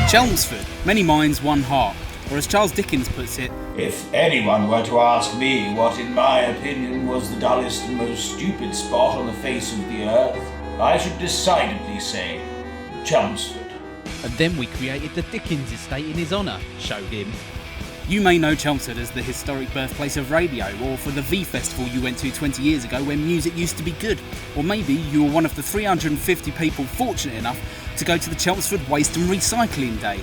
Chelmsford, many minds, one heart, or as Charles Dickens puts it, if anyone were to ask me what in my opinion was the dullest and most stupid spot on the face of the earth, I should decidedly say Chelmsford. And then we created the Dickens estate in his honour, showed him. You may know Chelmsford as the historic birthplace of radio, or for the V Festival you went to 20 years ago when music used to be good. Or maybe you were one of the 350 people fortunate enough to go to the Chelmsford Waste and Recycling Day.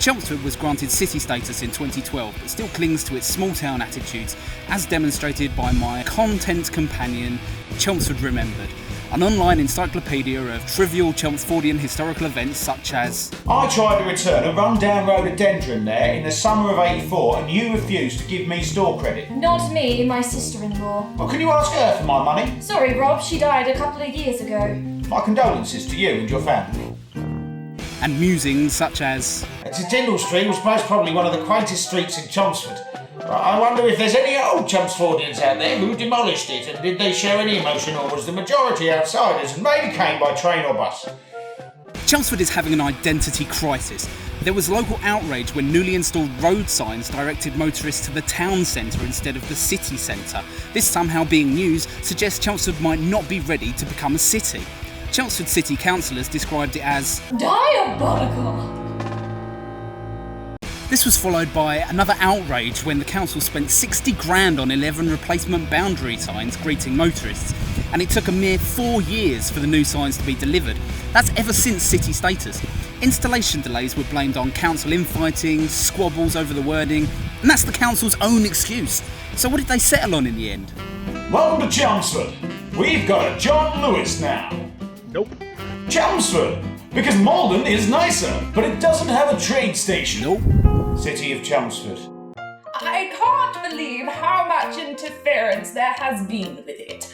Chelmsford was granted city status in 2012, but still clings to its small town attitudes, as demonstrated by my content companion, Chelmsford Remembered, an online encyclopedia of trivial Chelmsfordian historical events such as... I tried to return a run-down rhododendron there in the summer of '84 and you refused to give me store credit. Not me, my sister-in-law. Well, can you ask her for my money? Sorry, Rob, she died a couple of years ago. My condolences to you and your family. And musings such as... Tyndall Street was most probably one of the quaintest streets in Chelmsford. I wonder if there's any old Chelmsfordians out there who demolished it, and did they show any emotion, or was the majority outsiders and maybe came by train or bus? Chelmsford is having an identity crisis. There was local outrage when newly installed road signs directed motorists to the town centre instead of the city centre. This somehow being news suggests Chelmsford might not be ready to become a city. Chelmsford City councillors described it as diabolical. This was followed by another outrage when the council spent 60 grand on 11 replacement boundary signs greeting motorists, and it took a mere 4 years for the new signs to be delivered. That's ever since city status. Installation delays were blamed on council infighting, squabbles over the wording, and that's the council's own excuse. So what did they settle on in the end? Welcome to Chelmsford. We've got a John Lewis now. Nope. Chelmsford, because Malden is nicer, but it doesn't have a train station. Nope. City of Chelmsford. I can't believe how much interference there has been with it.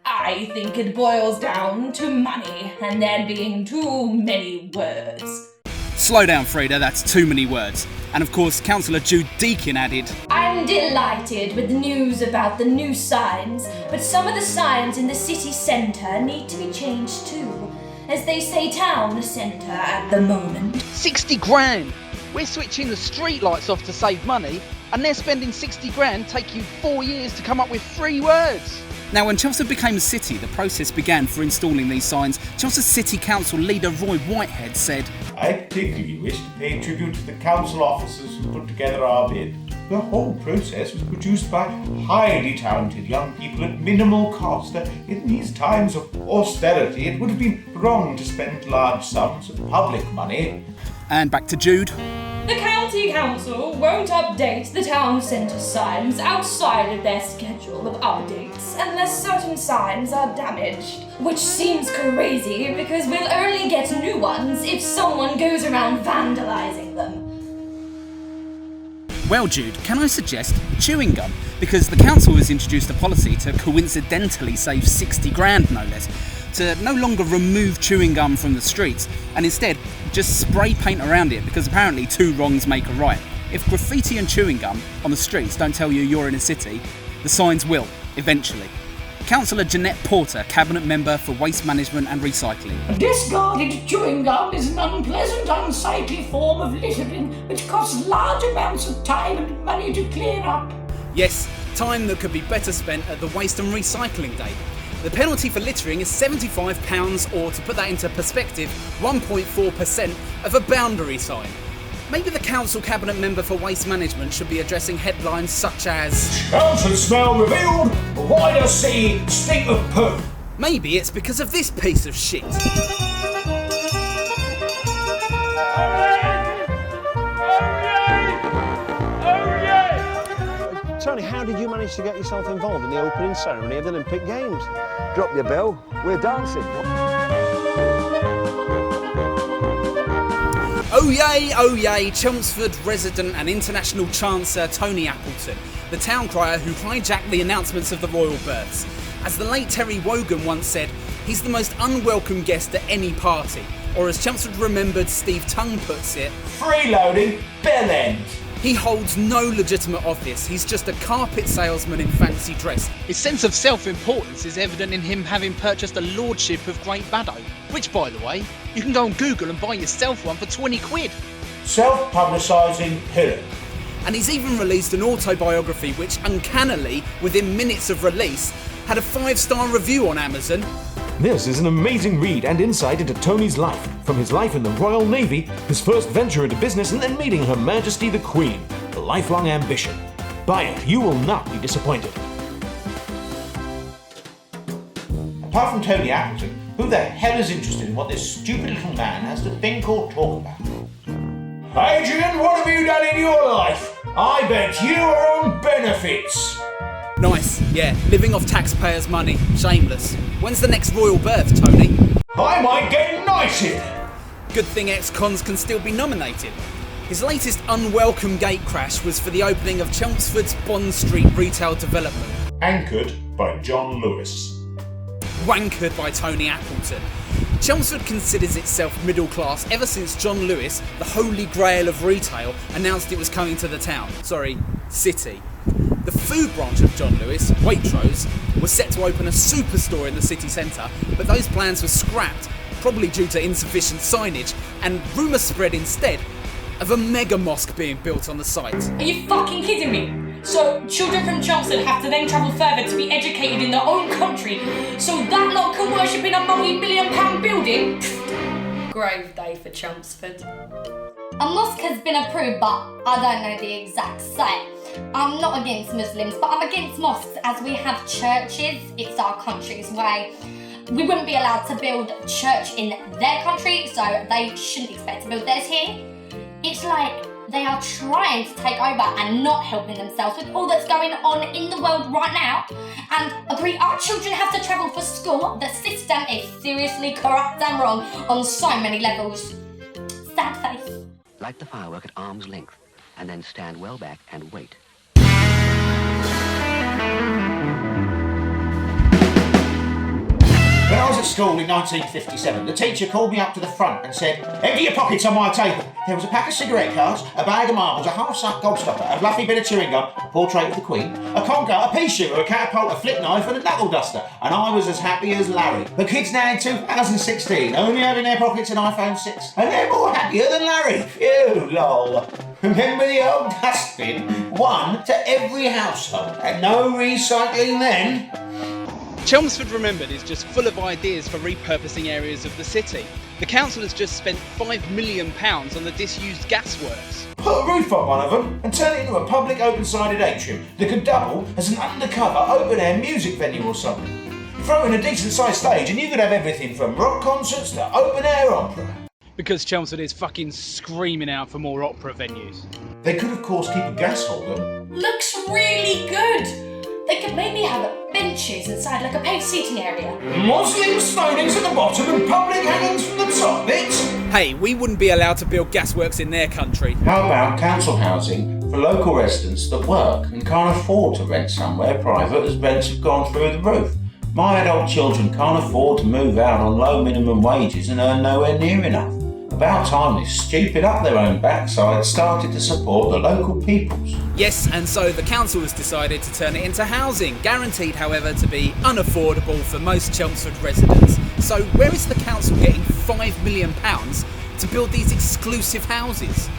I think it boils down to money and there being too many words. Slow down, Freda, that's too many words. And of course, Councillor Jude Deakin added, I'm delighted with the news about the new signs, but some of the signs in the city centre need to be changed too, as they say town centre at the moment. 60 grand! We're switching the street lights off to save money, and they're spending 60 grand take you 4 years to come up with 3 words. Now, when Chelmsford became a city, the process began for installing these signs. Chelmsford City Council leader Roy Whitehead said, I particularly wish to pay tribute to the council officers who put together our bid. The whole process was produced by highly talented young people at minimal cost. In these times of austerity, it would have been wrong to spend large sums of public money. And back to Jude. The county council won't update the town centre signs outside of their schedule of updates unless certain signs are damaged. Which seems crazy because we'll only get new ones if someone goes around vandalising them. Well, Jude, can I suggest chewing gum? Because the council has introduced a policy to coincidentally save 60 grand, no less, to no longer remove chewing gum from the streets and instead just spray paint around it, because apparently 2 wrongs make a right. If graffiti and chewing gum on the streets don't tell you you're in a city, the signs will, eventually. Councillor Jeanette Porter, Cabinet Member for Waste Management and Recycling. Discarded chewing gum is an unpleasant, unsightly form of littering which costs large amounts of time and money to clear up. Yes, time that could be better spent at the Waste and Recycling Day. The penalty for littering is £75, or to put that into perspective, 1.4% of a boundary sign. Maybe the council cabinet member for waste management should be addressing headlines such as Chelmsford smell revealed, wider sea, stink of poo. Maybe it's because of this piece of shit. Tony, how did you manage to get yourself involved in the opening ceremony of the Olympic Games? Drop your bell, we're dancing. Oh yay, Chelmsford resident and international chancer Tony Appleton, the town crier who hijacked the announcements of the royal births. As the late Terry Wogan once said, he's the most unwelcome guest at any party. Or as Chelmsford Remembered Steve Tongue puts it, freeloading bell end. He holds no legitimate office, he's just a carpet salesman in fancy dress. His sense of self-importance is evident in him having purchased a lordship of Great Baddow, which, by the way, you can go on Google and buy yourself one for 20 quid. self-publicising pillar. And he's even released an autobiography which, uncannily, within minutes of release, had a 5-star review on Amazon. This is an amazing read and insight into Tony's life, from his life in the Royal Navy, his first venture into business, and then meeting Her Majesty the Queen, a lifelong ambition. Buy it, you will not be disappointed. Apart from Tony Appleton, who the hell is interested in what this stupid little man has to think or talk about? Adrian, what have you done in your life? I bet you are on benefits. Nice, yeah, living off taxpayers' money. Shameless. When's the next royal birth, Tony? I might get knighted. Good thing ex-cons can still be nominated. His latest unwelcome gate crash was for the opening of Chelmsford's Bond Street retail development. Anchored by John Lewis. Wankered by Tony Appleton. Chelmsford considers itself middle class ever since John Lewis, the holy grail of retail, announced it was coming to the town. Sorry, city. The food branch of John Lewis, Waitrose, was set to open a superstore in the city centre, but those plans were scrapped, probably due to insufficient signage, and rumours spread instead of a mega mosque being built on the site. Are you fucking kidding me? So children from Chelmsford have to then travel further to be educated in their own country, so that lot can worship in a multi-million-pound building? Grave day for Chelmsford. A mosque has been approved, but I don't know the exact site. I'm not against Muslims, but I'm against mosques as we have churches. It's our country's way. We wouldn't be allowed to build a church in their country, so they shouldn't expect to build theirs here. It's like they are trying to take over and not helping themselves with all that's going on in the world right now. And agree, our children have to travel for school. The system is seriously corrupt and wrong on so many levels. Sad face. Light the firework at arm's length, and then stand well back and wait. When I was at school in 1957, the teacher called me up to the front and said, "Empty your pockets on my table." There was a pack of cigarette cards, a bag of marbles, a half-sucked gobstopper, a fluffy bit of chewing gum, a portrait of the Queen, a conker, a pea shooter, a catapult, a flip knife and a knuckle duster. And I was as happy as Larry. The kids now in 2016 only have in their pockets an iPhone 6. And they're more happier than Larry. Phew, lol. Remember the old dustbin? One to every household. And no recycling then. Chelmsford Remembered is just full of ideas for repurposing areas of the city. The council has just spent £5 million on the disused gasworks. Put a roof on one of them and turn it into a public open-sided atrium that could double as an undercover open-air music venue or something. Throw in a decent-sized stage and you could have everything from rock concerts to open-air opera. Because Chelmsford is fucking screaming out for more opera venues. They could, of course, keep a gas holder. Looks really good. They could maybe have benches inside, like a paid seating area. Muslim stonings at the bottom and public hangings from the top bits. Hey, we wouldn't be allowed to build gasworks in their country. How about council housing for local residents that work and can't afford to rent somewhere private as rents have gone through the roof? My adult children can't afford to move out on low minimum wages and earn nowhere near enough. About time this stupid up their own backside started to support the local peoples. Yes, and so the council has decided to turn it into housing, guaranteed, however, to be unaffordable for most Chelmsford residents. So where is the council getting £5 million to build these exclusive houses?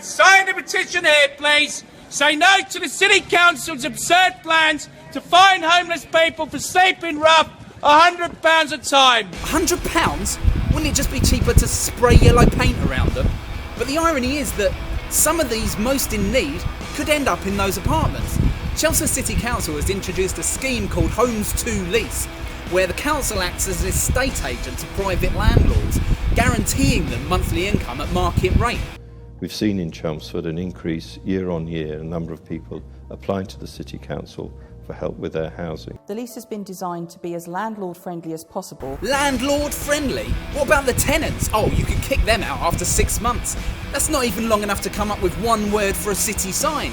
Sign the petition here, please. Say no to the City Council's absurd plans to fine homeless people for sleeping rough £100 a time. £100? Wouldn't it just be cheaper to spray yellow paint around them? But the irony is that some of these most in need could end up in those apartments. Chelmsford City Council has introduced a scheme called Homes to Lease, where the council acts as an estate agent to private landlords, guaranteeing them monthly income at market rate. We've seen in Chelmsford an increase year on year in a number of people applying to the City Council for help with their housing. The lease has been designed to be as landlord-friendly as possible. Landlord-friendly? What about the tenants? Oh, you could kick them out after 6 months. That's not even long enough to come up with one word for a city sign.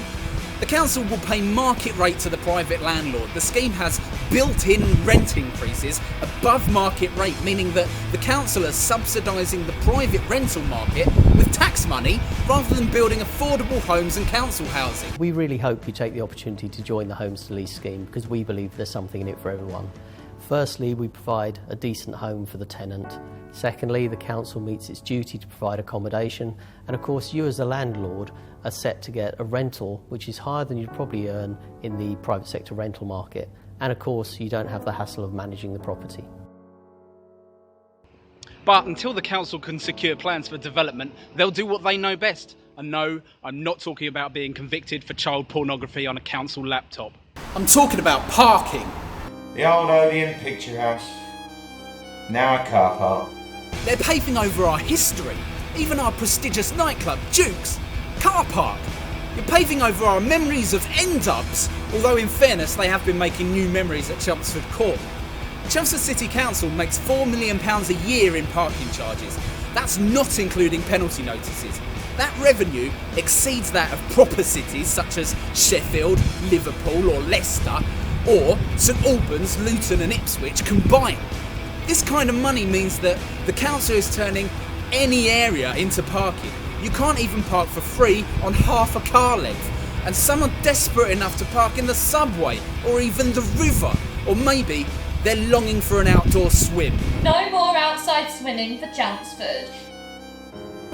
The council will pay market rate to the private landlord. The scheme has built-in rent increases above market rate, meaning that the council is subsidising the private rental market with tax money rather than building affordable homes and council housing. We really hope you take the opportunity to join the Homes to Lease scheme because we believe there's something in it for everyone. Firstly, we provide a decent home for the tenant. Secondly, the council meets its duty to provide accommodation, and of course you as a landlord are set to get a rental which is higher than you'd probably earn in the private sector rental market, and of course you don't have the hassle of managing the property. But until the council can secure plans for development, they'll do what they know best. And no, I'm not talking about being convicted for child pornography on a council laptop. I'm talking about parking. The old Odeon Picture House. Now a car park. They're paving over our history, even our prestigious nightclub, Duke's. Car park. You're paving over our memories of N-dubs, although in fairness they have been making new memories at Chelmsford Court. Chelmsford City Council makes £4 million a year in parking charges. That's not including penalty notices. That revenue exceeds that of proper cities such as Sheffield, Liverpool or Leicester, or St Albans, Luton and Ipswich combined. This kind of money means that the council is turning any area into parking. You can't even park for free on half a car length, and some are desperate enough to park in the subway or even the river, or maybe they're longing for an outdoor swim. No more outside swimming for Chelmsford.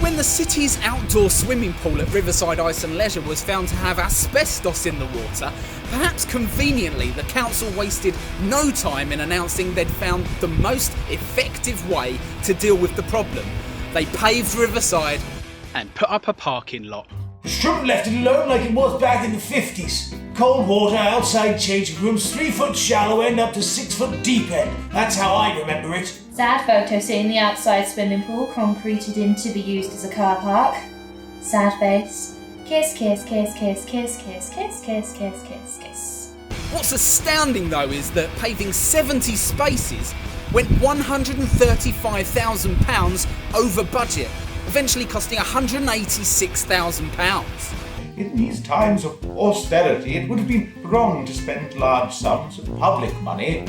When the city's outdoor swimming pool at Riverside Ice and Leisure was found to have asbestos in the water, perhaps conveniently the council wasted no time in announcing they'd found the most effective way to deal with the problem. They paved Riverside and put up a parking lot. Shouldn't have left it alone like it was back in the 50s. Cold water, outside changing rooms, 3 foot shallow end up to 6 foot deep end. That's how I remember it. Sad photo seeing the outside swimming pool concreted in to be used as a car park. Sad face. Kiss, kiss, kiss, kiss, kiss, kiss, kiss, kiss, kiss, kiss, kiss. What's astounding though is that paving 70 spaces went £135,000 over budget, eventually costing £186,000. In these times of austerity, it would have been wrong to spend large sums of public money.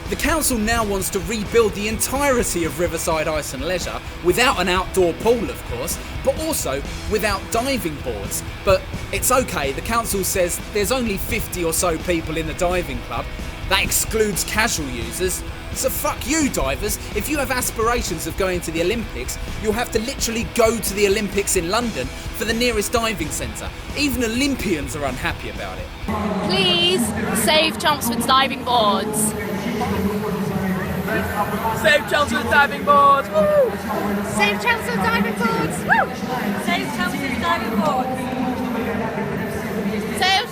The council now wants to rebuild the entirety of Riverside Ice and Leisure without an outdoor pool, of course, but also without diving boards. But it's okay, the council says there's only 50 or so people in the diving club. That excludes casual users. So fuck you, divers. If you have aspirations of going to the Olympics, you'll have to literally go to the Olympics in London for the nearest diving centre. Even Olympians are unhappy about it. Please save Chelmsford's diving boards. Save Chelmsford's diving boards! Woo! Save Chelmsford's diving boards! Woo! Save Chelmsford's diving boards! Save...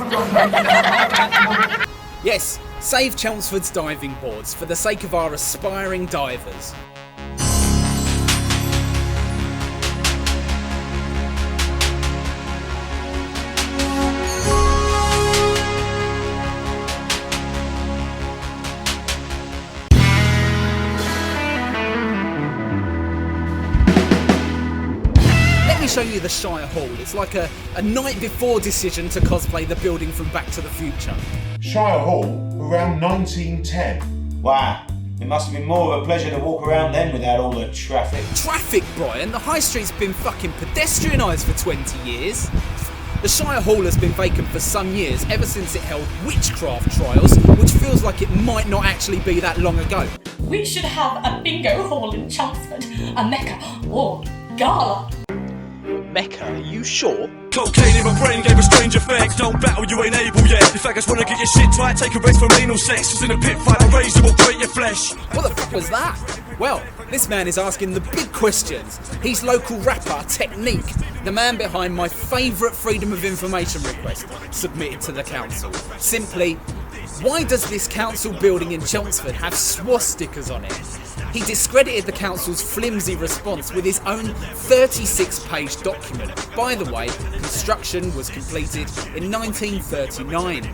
Yes, save Chelmsford's diving boards for the sake of our aspiring divers. Let me show you the Shire Hall. It's like a night before decision to cosplay the building from Back to the Future. Shire Hall, around 1910. Wow, it must have been more of a pleasure to walk around then without all the traffic. Traffic, Brian? The High Street's been fucking pedestrianised for 20 years. The Shire Hall has been vacant for some years, ever since it held witchcraft trials, which feels like it might not actually be that long ago. We should have a bingo hall in Chelmsford, a Mecca or gala. Mecca, are you sure? Cocaine in my brain gave a strange effect. Don't battle, you ain't able yet. In fact, I just wanna get your shit tight, take a rest from anal sex. Cause in a pit fight, a razor will grate your flesh. What the fuck was that? Well, this man is asking the big questions. He's local rapper Technique, the man behind my favourite Freedom of Information request submitted to the council. Simply, why does this council building in Chelmsford have swastikas on it? He discredited the council's flimsy response with his own 36-page document. By the way, construction was completed in 1939.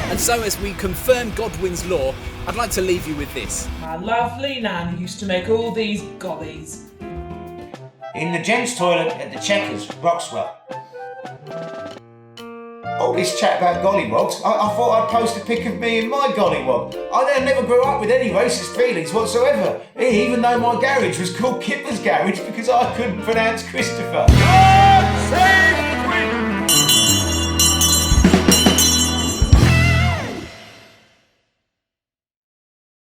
And so as we confirm Godwin's law, I'd like to leave you with this. My lovely nan used to make all these gollies. In the gents' toilet at the Checkers, Roxwell. All this chat about gollywogs, I thought I'd post a pic of me and my gollywog. I never grew up with any racist feelings whatsoever, even though my garage was called Kipper's Garage because I couldn't pronounce Christopher. God save